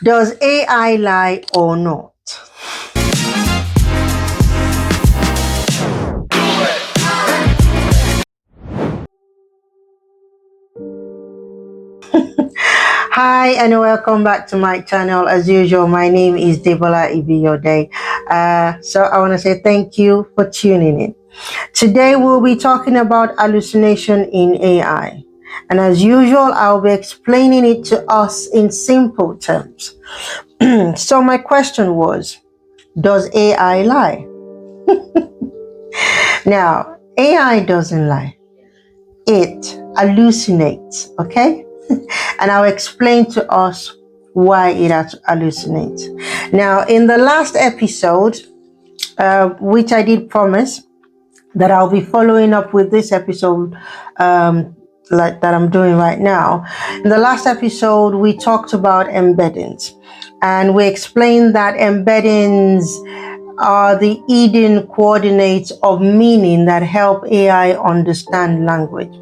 Does AI lie or not? Hi and welcome back to my channel. As usual, my name is Debola Ibiyode. So I want to say thank you for tuning in. Today we'll be talking about hallucination in AI. And as usual, I'll be explaining it to us in simple terms. So my question was, does AI lie? Now, AI doesn't lie. It hallucinates, okay? And I'll explain to us why it hallucinates. Now, in the last episode, which I did promise that I'll be following up with this episode like that I'm doing right now. In the last episode, we talked about embeddings, and we explained that embeddings are the hidden coordinates of meaning that help AI understand language.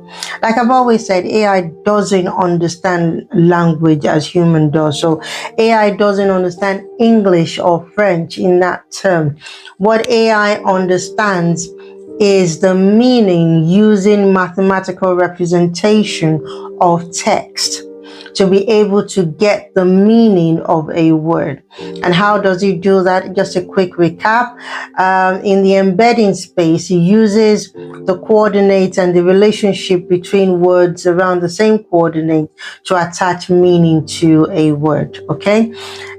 Like I've always said, AI doesn't understand language as human does. So AI doesn't understand English or French in that term. What AI understands is the meaning using mathematical representation of text to be able to get the meaning of a word. And how does it do that? Just a quick recap. In the embedding space, it uses the coordinates and the relationship between words around the same coordinate to attach meaning to a word. Okay?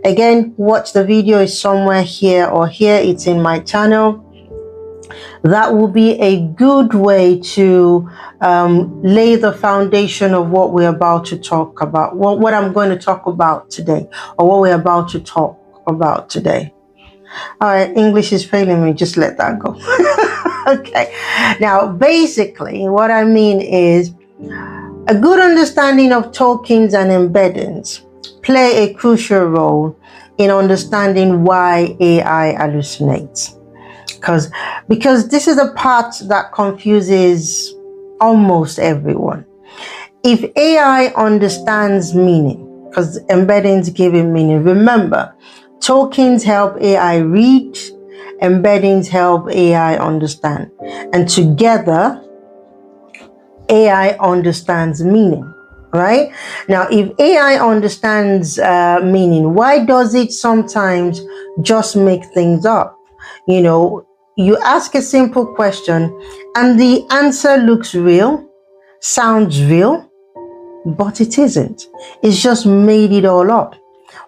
Again, watch the video. Is somewhere here or here. It's in my channel. That will be a good way to lay the foundation of what we're about to talk about, what I'm going to talk about today, or what we're about to talk about today. All right, English is failing me, just let that go. Okay, now basically what I mean is a good understanding of tokens and embeddings play a crucial role in understanding why AI hallucinates. Because this is a part that confuses almost everyone. If AI understands meaning, because embeddings give it meaning, remember, tokens help AI read, embeddings help AI understand, and together, AI understands meaning. Right? Now, if AI understands meaning, why does it sometimes just make things up? You know, you ask a simple question and the answer looks real, sounds real, but it isn't. It's just made it all up.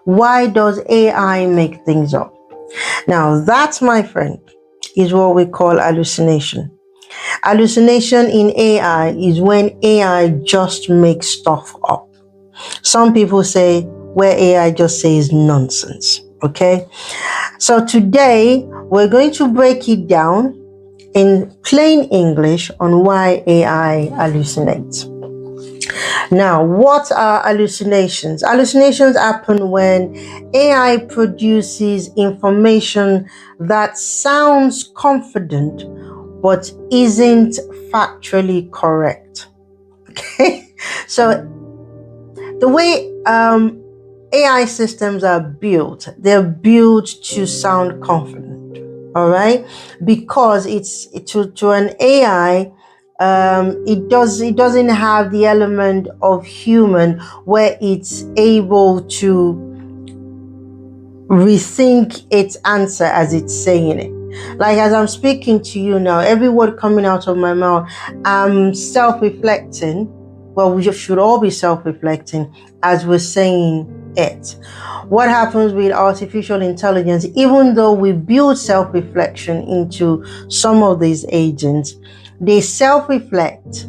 Why does AI make things up? Now, that, my friend, is what we call hallucination. Hallucination in AI is when AI just makes stuff up. Some people say where AI just says nonsense. Okay? So today, we're going to break it down in plain English on why AI hallucinates. Now, what are hallucinations? Hallucinations happen when AI produces information that sounds confident but isn't factually correct. Okay? So the way AI systems are built, they're built to sound confident, all right? Because it's to an AI, it doesn't have the element of human where it's able to rethink its answer as it's saying it. Like as I'm speaking to you now, every word coming out of my mouth, I'm self-reflecting. Well, we should all be self-reflecting as we're saying it. What happens with artificial intelligence, even though we build self-reflection into some of these agents, they self-reflect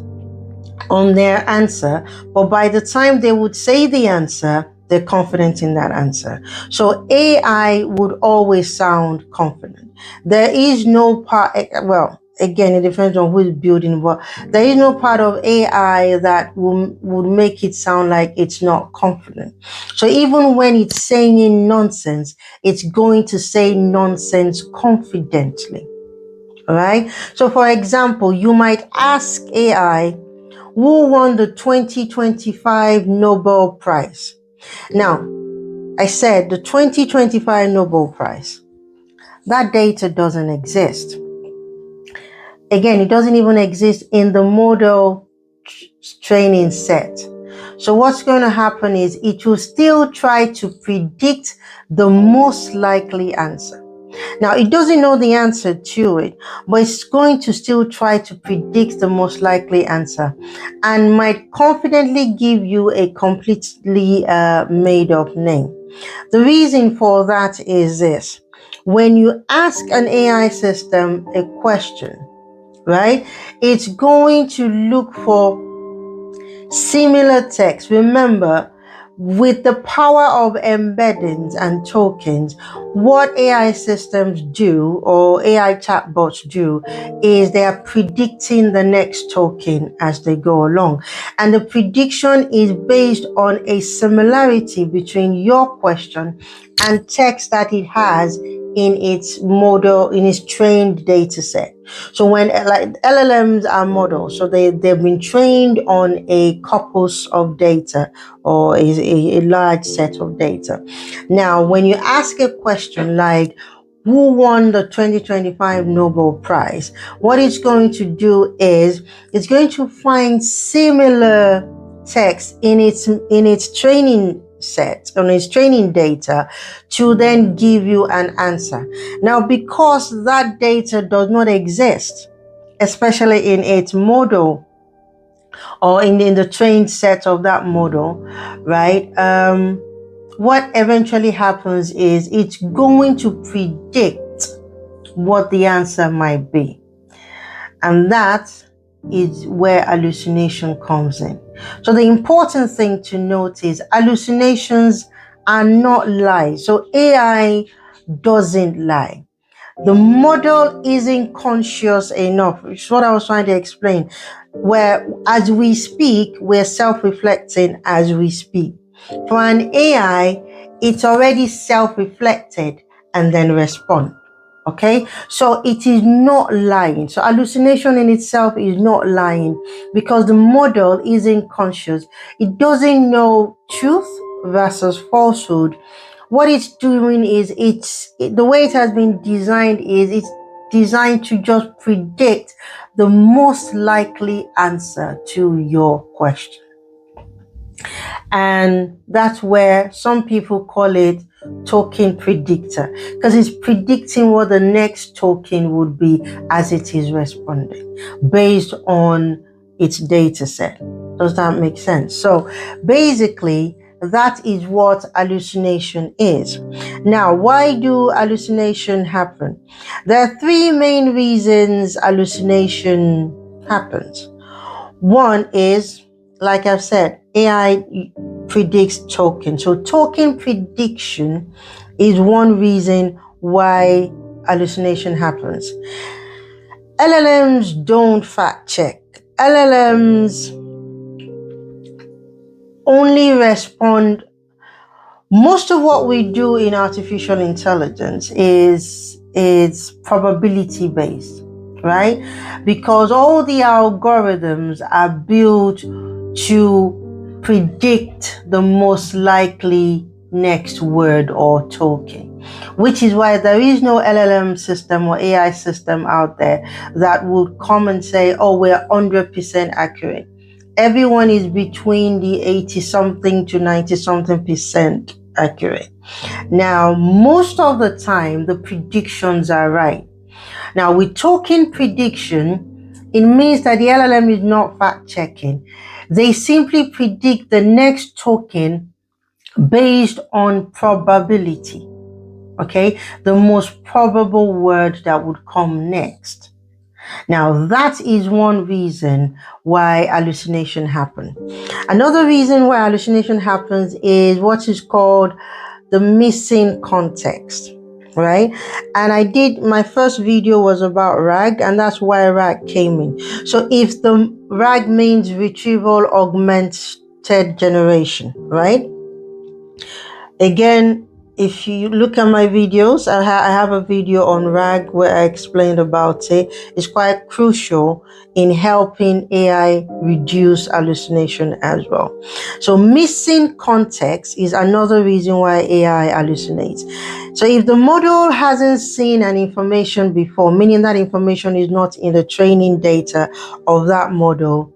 on their answer, but by the time they would say the answer, they're confident in that answer. So AI would always sound confident. There is no part, well, again, it depends on who's building what. There is no part of AI that would make it sound like it's not confident. So even when it's saying nonsense, it's going to say nonsense confidently. All right. So for example, you might ask AI, who won the 2025 Nobel Prize? Now, I said the 2025 Nobel Prize, that data doesn't exist. Again, it doesn't even exist in the model training set. So what's going to happen is it will still try to predict the most likely answer. Now, it doesn't know the answer to it, but it's going to still try to predict the most likely answer and might confidently give you a completely made up name. The reason for that is this. When you ask an AI system a question, right, it's going to look for similar text. Remember, with the power of embeddings and tokens, what AI systems do, or AI chatbots do, is they are predicting the next token as they go along. And the prediction is based on a similarity between your question and text that it has in its model, in its trained data set. So when like LLMs are models, so they've been trained on a corpus of data or a large set of data. Now, when you ask a question like, who won the 2025 Nobel Prize? What it's going to do is it's going to find similar text in its training set, on its training data, to then give you an answer. Now, because that data does not exist, especially in its model or in the trained set of that model, right? What eventually happens is it's going to predict what the answer might be. And that is where hallucination comes in. So the important thing to note is hallucinations are not lies. So AI doesn't lie. The model isn't conscious enough, which is what I was trying to explain, where as we speak, we're self-reflecting as we speak. For an AI, it's already self-reflected and then respond. Okay, so it is not lying. So hallucination in itself is not lying because the model isn't conscious. It doesn't know truth versus falsehood. What it's doing is the way it has been designed is it's designed to just predict the most likely answer to your question. And that's where some people call it token predictor, because it's predicting what the next token would be as it is responding based on its data set. Does that make sense? So basically, that is what hallucination is. Now, why do hallucination happen? There are three main reasons hallucination happens. One is, like I've said, AI predicts token. So token prediction is one reason why hallucination happens. LLMs don't fact check. LLMs only respond. Most of what we do in artificial intelligence is probability based, right? Because all the algorithms are built to predict the most likely next word or token, which is why there is no LLM system or AI system out there that would come and say, oh, we're 100% accurate. Everyone is between the 80 something to 90 something percent accurate. Now, most of the time, the predictions are right. Now, with token prediction, it means that the LLM is not fact checking. They simply predict the next token based on probability. Okay, the most probable word that would come next. Now, that is one reason why hallucination happens. Another reason why hallucination happens is what is called the missing context, right? And my first video was about RAG, and that's why RAG came in. So if the RAG means retrieval augmented generation, right? Again, if you look at my videos, I have a video on RAG where I explained about it. It's quite crucial in helping AI reduce hallucination as well. So missing context is another reason why AI hallucinates. So if the model hasn't seen an information before, meaning that information is not in the training data of that model,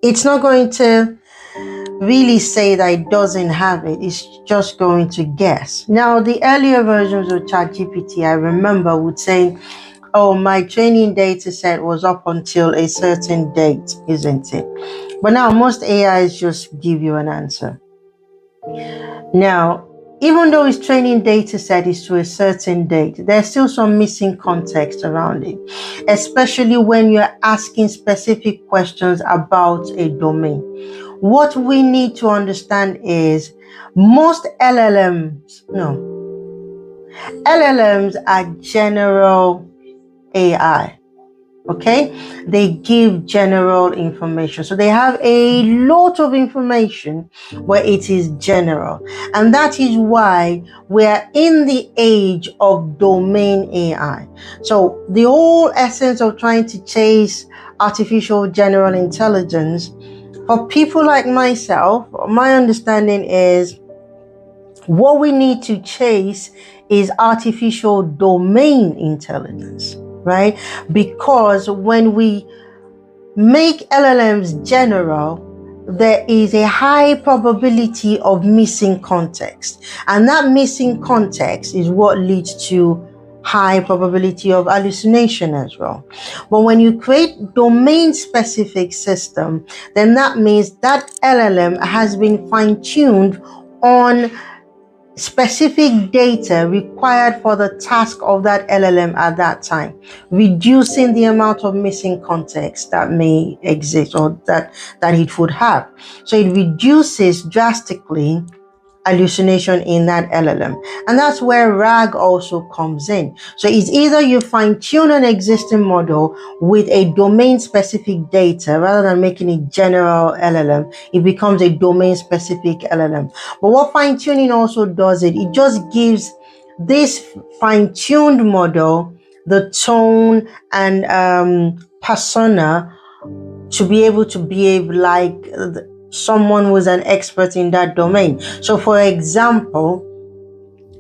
it's not going to really say that it doesn't have it. It's just going to guess. Now, the earlier versions of ChatGPT, I remember, would say, oh, my training data set was up until a certain date, isn't it? But now most AIs just give you an answer. Now, even though its training data set is to a certain date, there's still some missing context around it, especially when you're asking specific questions about a domain. What we need to understand is most LLMs are general AI. Okay, they give general information, so they have a lot of information where it is general, and that is why we're in the age of domain AI. So the whole essence of trying to chase artificial general intelligence, for people like myself, my understanding is what we need to chase is artificial domain intelligence, right? Because when we make LLMs general, there is a high probability of missing context. And that missing context is what leads to high probability of hallucination as well. But when you create domain-specific system, then that means that LLM has been fine-tuned on specific data required for the task of that LLM at that time, reducing the amount of missing context that may exist or that it would have. So it reduces drastically hallucination in that LLM. And that's where RAG also comes in. So it's either you fine tune an existing model with a domain specific data rather than making it general LLM, it becomes a domain specific LLM. But what fine tuning also does, it just gives this fine tuned model the tone and persona to be able to behave like someone who's an expert in that domain. So for example,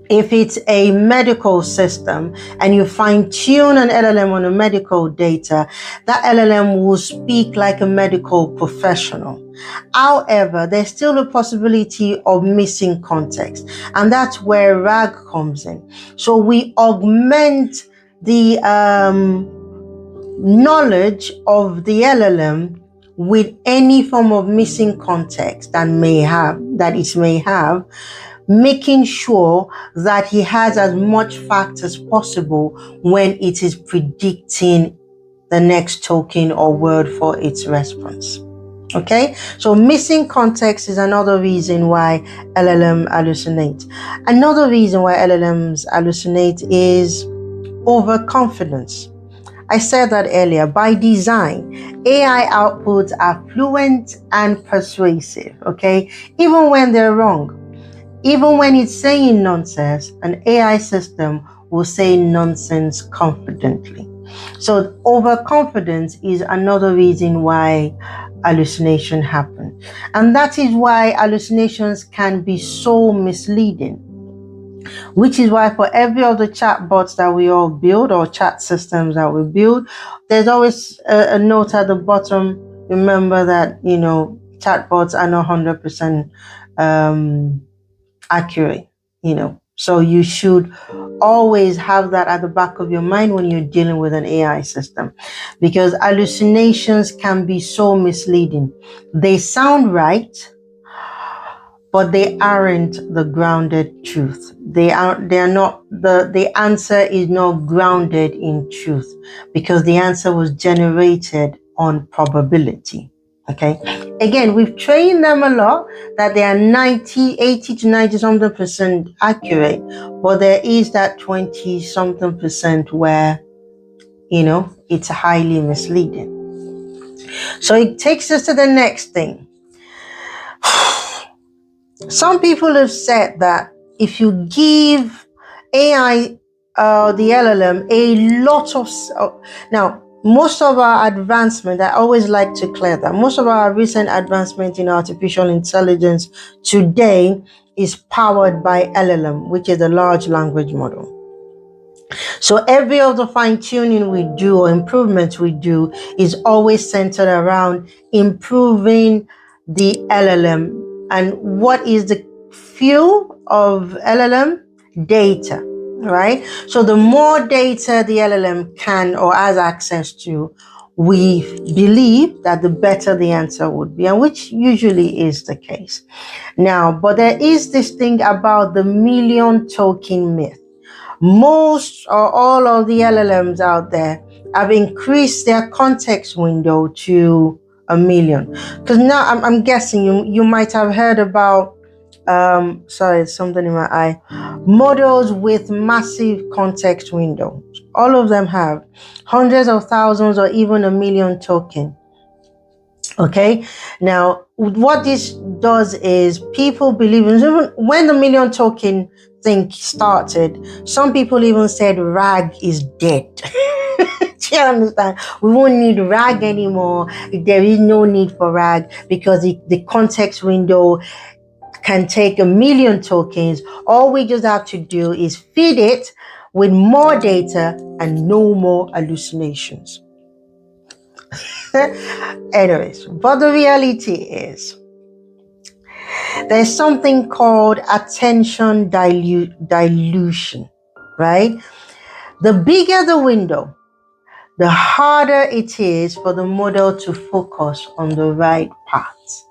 if it's a medical system and you fine tune an LLM on a medical data, that LLM will speak like a medical professional. However, there's still a possibility of missing context, and that's where RAG comes in. So we augment the knowledge of the LLM with any form of missing context that it may have, making sure that he has as much fact as possible when it is predicting the next token or word for its response. Okay, so missing context is another reason why LLM hallucinates. Another reason why LLMs hallucinate is overconfidence. I said that earlier. By design, AI outputs are fluent and persuasive, okay? Even when they're wrong. Even when it's saying nonsense, an AI system will say nonsense confidently. So overconfidence is another reason why hallucination happen. And that is why hallucinations can be so misleading. Which is why for every other chatbots that we all build or chat systems that we build, there's always a note at the bottom. Remember that, chatbots are not 100% accurate, So you should always have that at the back of your mind when you're dealing with an AI system, because hallucinations can be so misleading. They sound right, but they aren't the grounded truth. They are not, the answer is not grounded in truth, because the answer was generated on probability. Okay. Again, we've trained them a lot that they are 80 to 90 something percent accurate, but there is that 20 something percent where, it's highly misleading. So it takes us to the next thing. Some people have said that if you give AI, the LLM, a lot of now, most of our advancement, I always like to clear that most of our recent advancement in artificial intelligence today is powered by LLM, which is a large language model. So every of the fine tuning we do or improvements we do is always centered around improving the LLM. And what is the fuel of LLM? Data, right? So the more data the LLM can or has access to, we believe that the better the answer would be, and which usually is the case. Now, but there is this thing about the million token myth. Most or all of the LLMs out there have increased their context window to 1 million. Because now I'm guessing you might have heard about sorry, something in my eye. Models with massive context windows. All of them have hundreds of thousands or even 1 million token. Okay, now what this does is people believe, even when the million token thing started, some people even said RAG is dead. Do you understand? We won't need RAG anymore. There is no need for RAG because the context window can take 1 million tokens. All we just have to do is feed it with more data and no more hallucinations. Anyways, but the reality is there's something called attention dilution, right? The bigger the window, the harder it is for the model to focus on the right parts.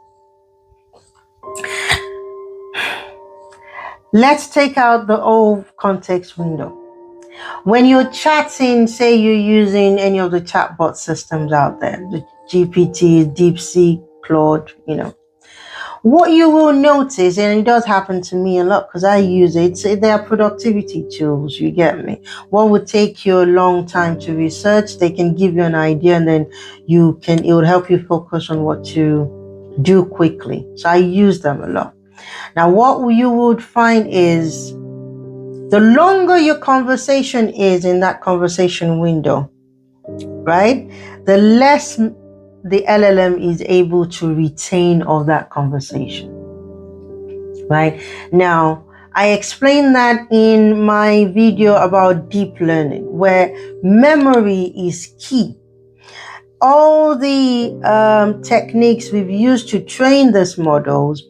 Let's take out the old context window. When you're chatting, say you're using any of the chatbot systems out there, the GPT, DeepSeek, Claude, what you will notice, and it does happen to me a lot because I use it, they are productivity tools, you get me? What would take you a long time to research, they can give you an idea and then it will help you focus on what to do quickly. So I use them a lot. Now, what you would find is the longer your conversation is in that conversation window, right, the less the LLM is able to retain of that conversation, right? Now, I explained that in my video about deep learning, where memory is key. All the techniques we've used to train these models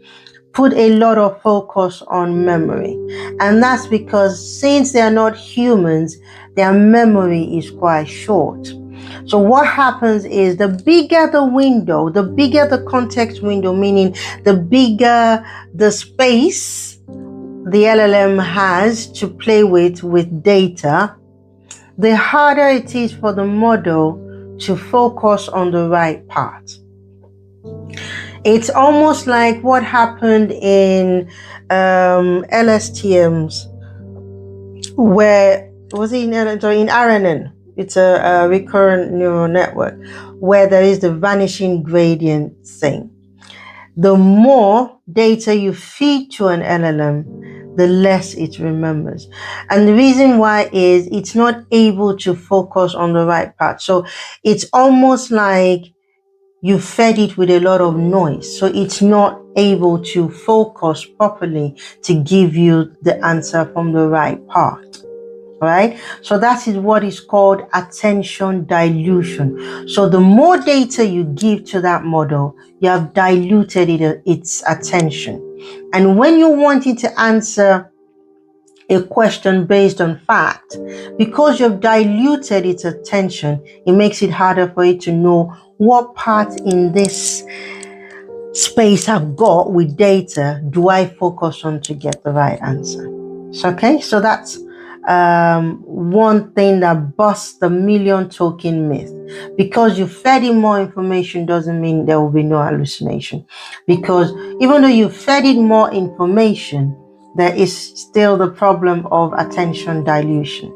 put a lot of focus on memory. And that's because since they are not humans, their memory is quite short. So what happens is the bigger the window, the bigger the context window, meaning the bigger the space the LLM has to play with data, the harder it is for the model to focus on the right part. It's almost like what happened in LSTMs, where was it in RNN? It's a recurrent neural network where there is the vanishing gradient thing. The more data you feed to an LLM, the less it remembers. And the reason why is it's not able to focus on the right part. So it's almost like you fed it with a lot of noise. So it's not able to focus properly to give you the answer from the right part. Right? So that is what is called attention dilution. So the more data you give to that model, you have diluted its attention. And when you want it to answer a question based on fact, because you've diluted its attention, it makes it harder for it to know what part in this space I've got with data do I focus on to get the right answer. So that's one thing that busts the million token myth. Because you fed it more information doesn't mean there will be no hallucination. Because even though you fed it more information, there is still the problem of attention dilution.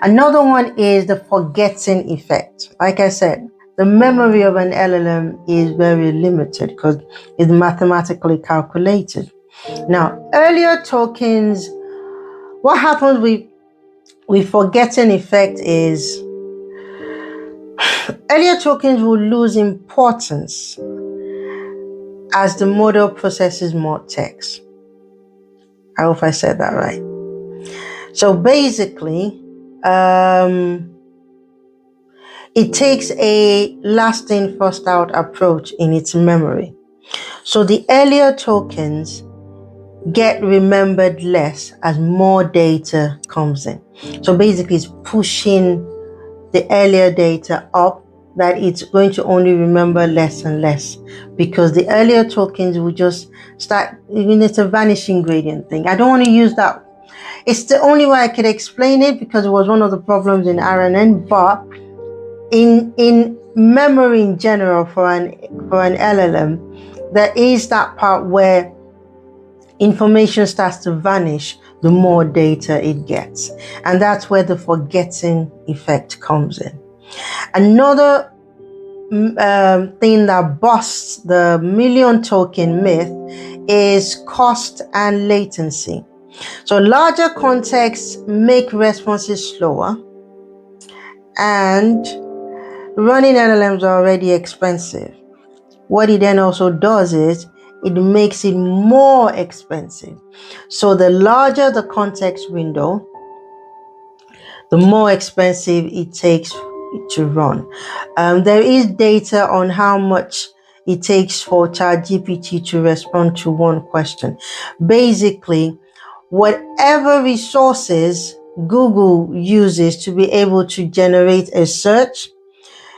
Another one is the forgetting effect. Like I said, the memory of an LLM is very limited because it's mathematically calculated. Now, earlier tokens, what happens with forgetting effect is earlier tokens will lose importance as the model processes more text. I hope I said that right. So basically, it takes a last in, first out approach in its memory. So the earlier tokens get remembered less as more data comes in. So basically, it's pushing the earlier data up, that it's going to only remember less and less, because the earlier tokens will just start, even it's a vanishing gradient thing. I don't want to use that. It's the only way I could explain it because it was one of the problems in RNN, but in memory in general for an LLM, there is that part where information starts to vanish the more data it gets, and that's where the forgetting effect comes in. Another thing that busts the million token myth is cost and latency. So larger contexts make responses slower, and running LLMs are already expensive. What it then also does is it makes it more expensive. So the larger the context window, the more expensive it takes to run. There is data on how much it takes for ChatGPT to respond to one question. Basically, whatever resources Google uses to be able to generate a search,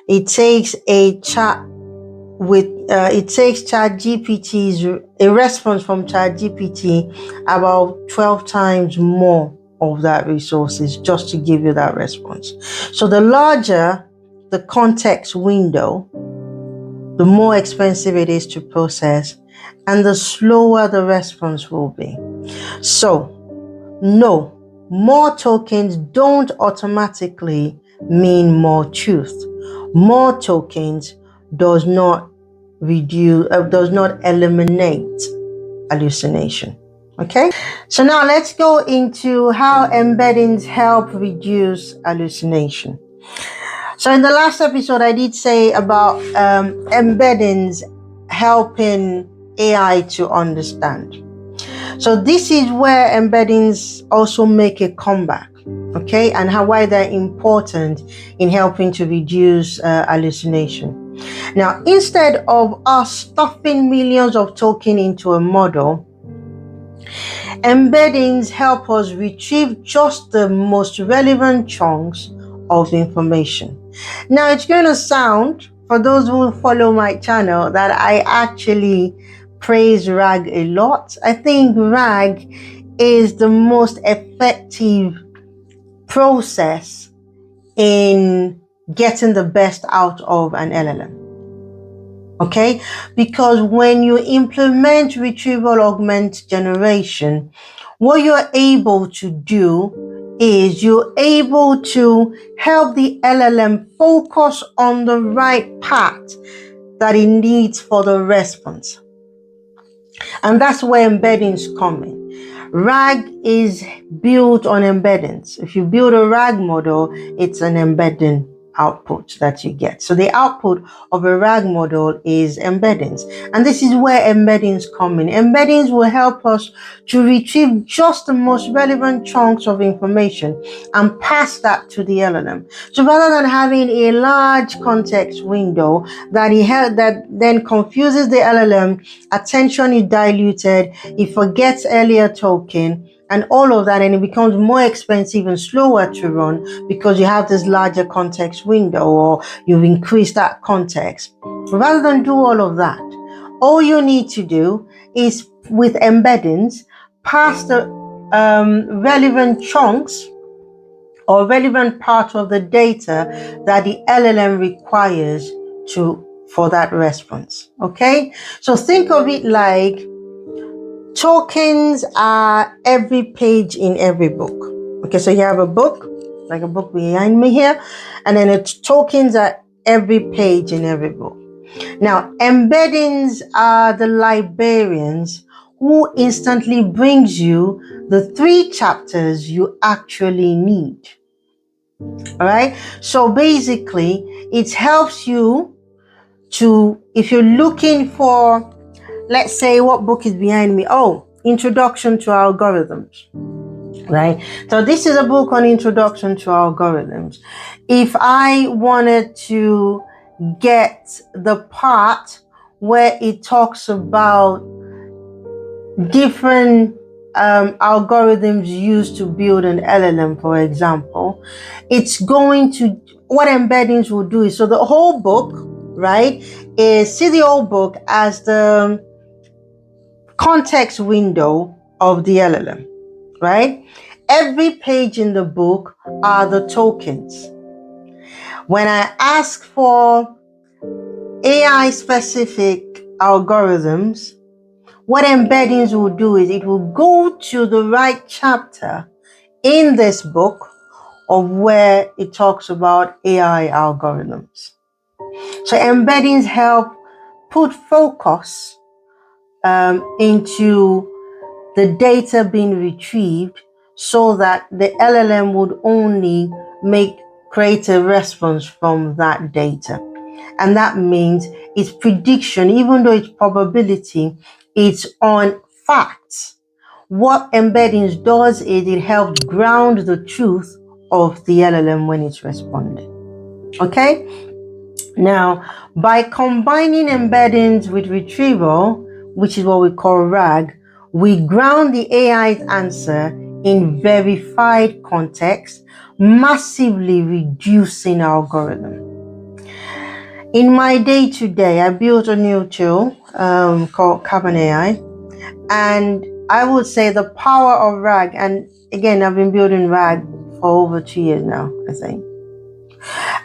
it takes ChatGPT's a response from ChatGPT about 12 times more of that resources just to give you that response. So the larger the context window, the more expensive it is to process, and the slower the response will be. So, no, more tokens don't automatically mean more truth. More tokens does not eliminate hallucination. Okay, so now let's go into how embeddings help reduce hallucination. So in the last episode, I did say about embeddings helping AI to understand. So this is where embeddings also make a comeback, okay, and why they're important in helping to reduce hallucination. Now, instead of us stuffing millions of tokens into a model, embeddings help us retrieve just the most relevant chunks of information. Now, it's going to sound, for those who follow my channel, that I actually praise RAG a lot. I think RAG is the most effective process in getting the best out of an LLM. Okay, because when you implement retrieval augment generation, what you're able to do is you're able to help the LLM focus on the right path that it needs for the response. And that's where embeddings come in. RAG is built on embeddings. If you build a RAG model, it's an embedding output that you get. So the output of a RAG model is embeddings. And this is where embeddings come in. Embeddings will help us to retrieve just the most relevant chunks of information and pass that to the LLM. So rather than having a large context window that then confuses the LLM, attention is diluted, it forgets earlier token, and all of that, and it becomes more expensive and slower to run because you have this larger context window, or you've increased that context. Rather than do all of that, all you need to do is, with embeddings, pass the relevant chunks or relevant part of the data that the LLM requires for that response. Okay, so think of it like tokens are every page in every book. Okay, so you have a book, like a book behind me here, and then its tokens are every page in every book. Now, embeddings are the librarians who instantly brings you the 3 chapters you actually need. All right. So basically, it helps you to, if you're looking for, let's say, what book is behind me? Oh, Introduction to Algorithms. Right. So this is a book on Introduction to Algorithms. If I wanted to get the part where it talks about different algorithms used to build an LLM, for example, it's going to, what embeddings will do is, so the whole book, right, is, see the whole book as the context window of the LLM, right? Every page in the book are the tokens. When I ask for AI specific algorithms, what embeddings will do is it will go to the right chapter in this book of where it talks about AI algorithms. So embeddings help put focus into the data being retrieved so that the LLM would only create a response from that data. And that means its prediction, even though it's probability, it's on facts. What embeddings does is it helps ground the truth of the LLM when it's responding. Okay? Now, by combining embeddings with retrieval, which is what we call RAG, we ground the AI's answer in verified context, massively reducing algorithm. In my day-to-day, I built a new tool called Carbon AI, and I would say the power of RAG, and again, I've been building RAG for over 2 years now, I think.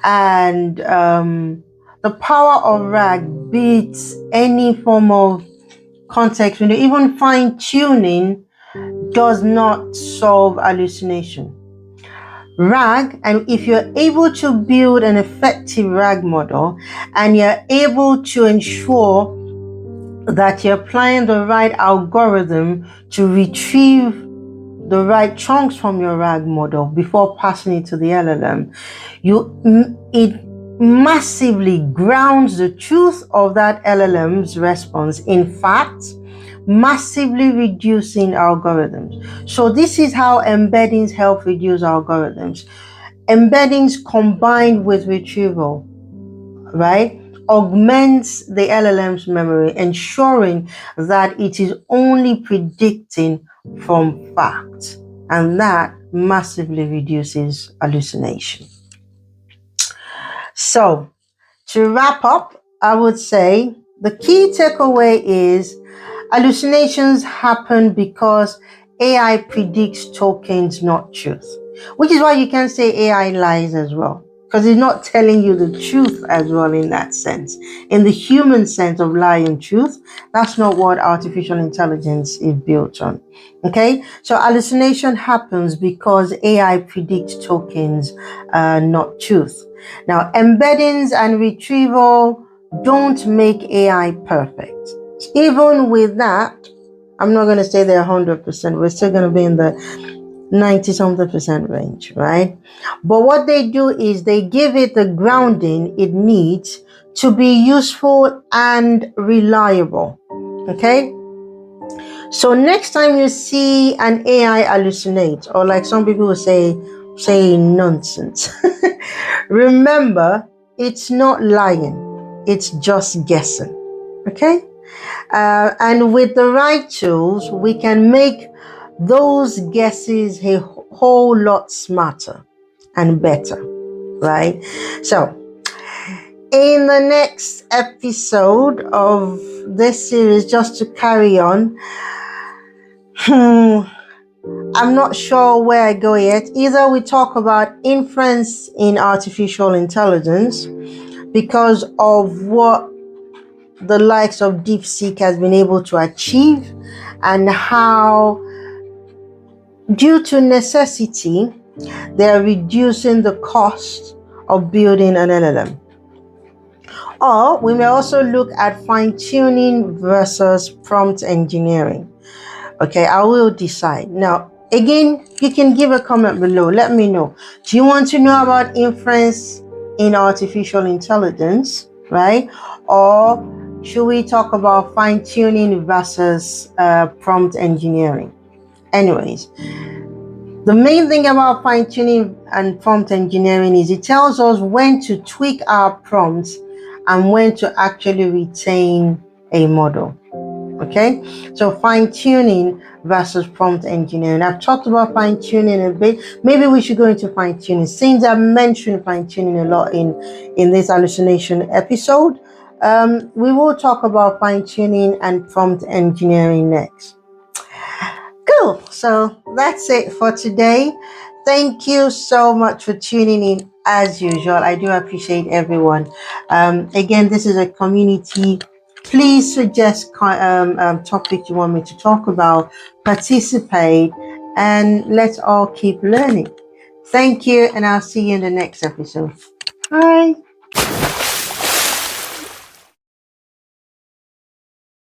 And the power of RAG beats any form of context window. Even fine-tuning does not solve hallucination. RAG, and if you're able to build an effective RAG model and you're able to ensure that you're applying the right algorithm to retrieve the right chunks from your RAG model before passing it to the LLM, it massively grounds the truth of that LLM's response in fact, massively reducing algorithms. So this is how embeddings help reduce algorithms. Embeddings combined with retrieval, right, augments the LLM's memory, ensuring that it is only predicting from facts, and that massively reduces hallucination. So, to wrap up, I would say the key takeaway is hallucinations happen because AI predicts tokens, not truth. Which is why you can say AI lies as well, because it's not telling you the truth as well in that sense. In the human sense of lie and truth, that's not what artificial intelligence is built on. Okay, so hallucination happens because AI predicts tokens, not truth. Now, embeddings and retrieval don't make AI perfect. Even with that, I'm not going to say they're 100%. We're still going to be in the 90-something% range, right? But what they do is they give it the grounding it needs to be useful and reliable. Okay? So next time you see an AI hallucinate, or like some people will say nonsense, remember, it's not lying. It's just guessing. Okay? And with the right tools, we can make those guesses a whole lot smarter and better, right? So, in the next episode of this series, just to carry on, I'm not sure where I go yet. Either we talk about inference in artificial intelligence because of what the likes of DeepSeek has been able to achieve, and how, due to necessity, they're reducing the cost of building an LLM. Or we may also look at fine-tuning versus prompt engineering. Okay, I will decide. Now, again, you can give a comment below. Let me know. Do you want to know about inference in artificial intelligence, right? Or should we talk about fine-tuning versus prompt engineering? Anyways, the main thing about fine-tuning and prompt engineering is it tells us when to tweak our prompts and when to actually retain a model. Okay, so fine-tuning versus prompt engineering. I've talked about fine-tuning a bit. Maybe we should go into fine-tuning. Since I mentioned fine-tuning a lot in this hallucination episode, we will talk about fine-tuning and prompt engineering next. Cool. So that's it for today. Thank you so much for tuning in as usual. I do appreciate everyone. Again, this is a community. Please suggest topics you want me to talk about, participate, and let's all keep learning. Thank you, and I'll see you in the next episode. Bye.